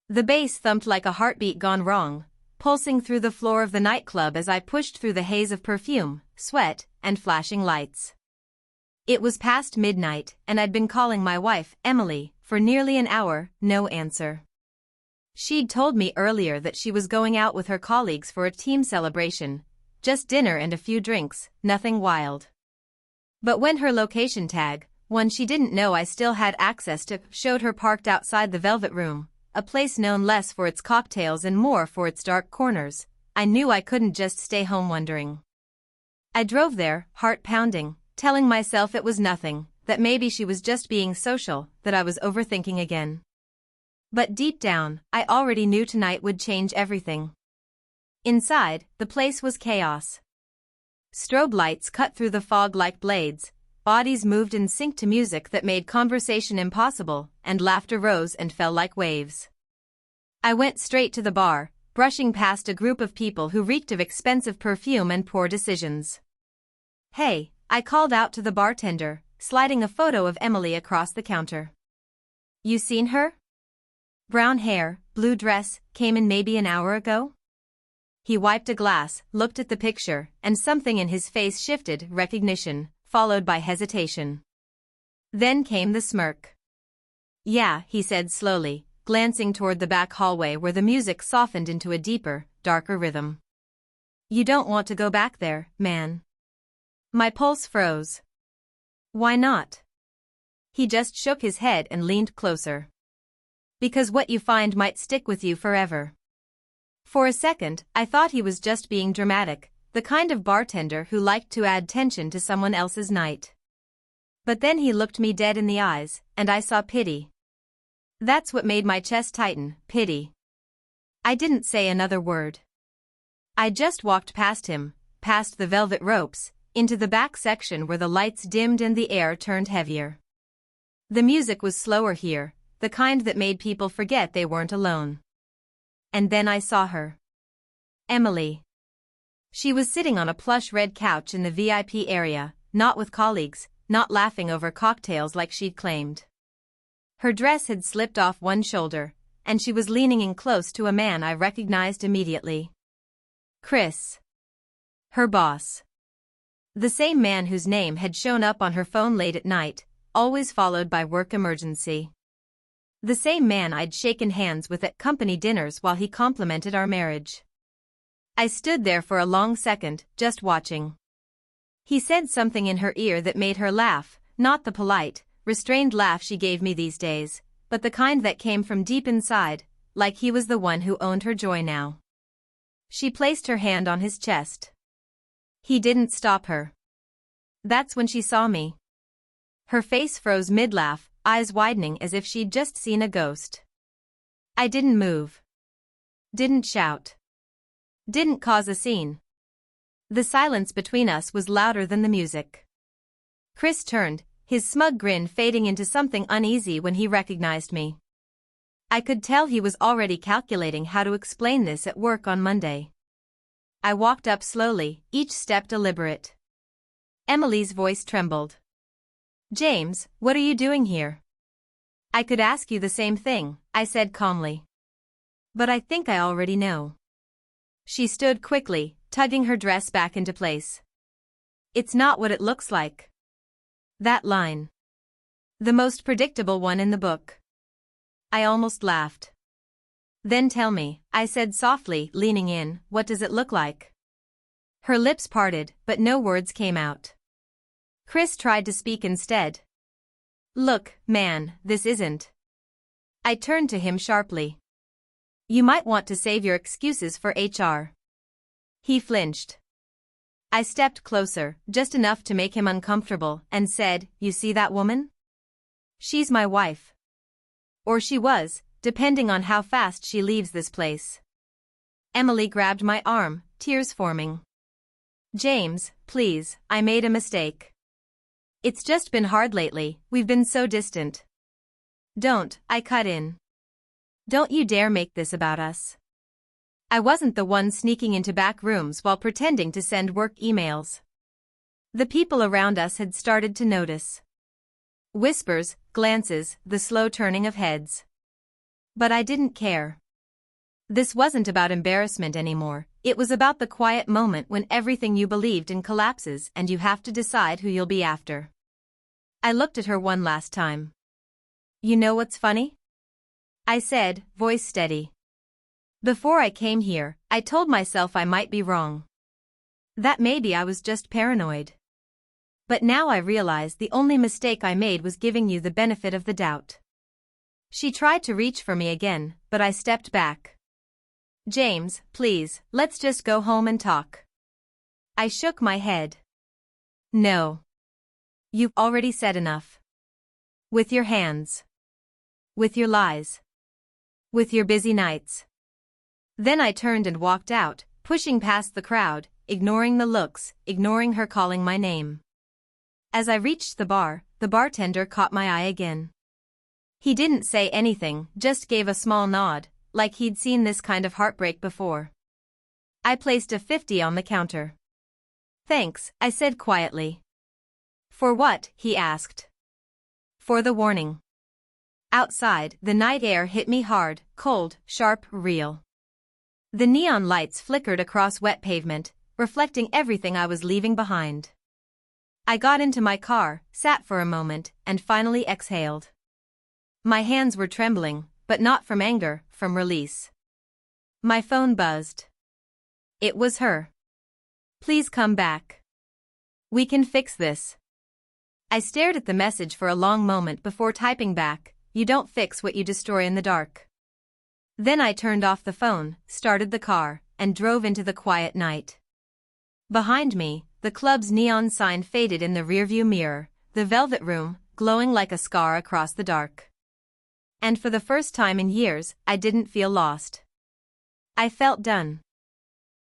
The bass thumped like a heartbeat gone wrong, pulsing through the floor of the nightclub as I pushed through the haze of perfume, sweat, and flashing lights. It was past midnight, and I'd been calling my wife, Emily, for nearly an hour, no answer. She'd told me earlier that she was going out with her colleagues for a team celebration, just dinner and a few drinks, nothing wild. But when her location tag, one she didn't know I still had access to, showed her parked outside the Velvet Room, a place known less for its cocktails and more for its dark corners, I knew I couldn't just stay home wondering. I drove there, heart pounding, telling myself it was nothing, that maybe she was just being social, that I was overthinking again. But deep down, I already knew tonight would change everything. Inside, the place was chaos. Strobe lights cut through the fog like blades, bodies moved in sync to music that made conversation impossible, and laughter rose and fell like waves. I went straight to the bar, brushing past a group of people who reeked of expensive perfume and poor decisions. "Hey," I called out to the bartender, sliding a photo of Emily across the counter. "You seen her? Brown hair, blue dress, came in maybe an hour ago?" He wiped a glass, looked at the picture, and something in his face shifted, recognition, followed by hesitation. Then came the smirk. "Yeah," he said slowly, glancing toward the back hallway where the music softened into a deeper, darker rhythm. "You don't want to go back there, man." My pulse froze. "Why not?" He just shook his head and leaned closer. "Because what you find might stick with you forever." For a second, I thought he was just being dramatic, the kind of bartender who liked to add tension to someone else's night. But then he looked me dead in the eyes, and I saw pity. That's what made my chest tighten, pity. I didn't say another word. I just walked past him, past the velvet ropes, into the back section where the lights dimmed and the air turned heavier. The music was slower here, the kind that made people forget they weren't alone. And then I saw her. Emily. She was sitting on a plush red couch in the VIP area, not with colleagues, not laughing over cocktails like she'd claimed. Her dress had slipped off one shoulder, and she was leaning in close to a man I recognized immediately. Chris. Her boss. The same man whose name had shown up on her phone late at night, always followed by work emergency. The same man I'd shaken hands with at company dinners while he complimented our marriage. I stood there for a long second, just watching. He said something in her ear that made her laugh, not the polite, restrained laugh she gave me these days, but the kind that came from deep inside, like he was the one who owned her joy now. She placed her hand on his chest. He didn't stop her. That's when she saw me. Her face froze mid-laugh, eyes widening as if she'd just seen a ghost. I didn't move. Didn't shout. Didn't cause a scene. The silence between us was louder than the music. Chris turned, his smug grin fading into something uneasy when he recognized me. I could tell he was already calculating how to explain this at work on Monday. I walked up slowly, each step deliberate. Emily's voice trembled. "James, what are you doing here?" "I could ask you the same thing," I said calmly. "But I think I already know." She stood quickly, tugging her dress back into place. "It's not what it looks like." That line. The most predictable one in the book. I almost laughed. "Then tell me," I said softly, leaning in, "what does it look like?" Her lips parted, but no words came out. Chris tried to speak instead. "Look, man, this isn't." I turned to him sharply. "You might want to save your excuses for HR." He flinched. I stepped closer, just enough to make him uncomfortable, and said, "You see that woman? She's my wife. Or she was, depending on how fast she leaves this place." Emily grabbed my arm, tears forming. "James, please, I made a mistake. It's just been hard lately, we've been so distant." "Don't," I cut in. "Don't you dare make this about us." I wasn't the one sneaking into back rooms while pretending to send work emails. The people around us had started to notice. Whispers, glances, the slow turning of heads. But I didn't care. This wasn't about embarrassment anymore, it was about the quiet moment when everything you believed in collapses and you have to decide who you'll be after. I looked at her one last time. You know what's funny? I said, voice steady. Before I came here, I told myself I might be wrong. That maybe I was just paranoid. But now I realize the only mistake I made was giving you the benefit of the doubt. She tried to reach for me again, but I stepped back. James, please, let's just go home and talk. I shook my head. No. You've already said enough. With your hands. With your lies. With your busy nights. Then I turned and walked out, pushing past the crowd, ignoring the looks, ignoring her calling my name. As I reached the bar, the bartender caught my eye again. He didn't say anything, just gave a small nod, like he'd seen this kind of heartbreak before. I placed a 50 on the counter. Thanks, I said quietly. For what? He asked. For the warning. Outside, the night air hit me hard, cold, sharp, real. The neon lights flickered across wet pavement, reflecting everything I was leaving behind. I got into my car, sat for a moment, and finally exhaled. My hands were trembling, but not from anger, from release. My phone buzzed. It was her. Please come back. We can fix this. I stared at the message for a long moment before typing back, you don't fix what you destroy in the dark. Then I turned off the phone, started the car, and drove into the quiet night. Behind me, the club's neon sign faded in the rearview mirror, the velvet room, glowing like a scar across the dark. And for the first time in years, I didn't feel lost. I felt done.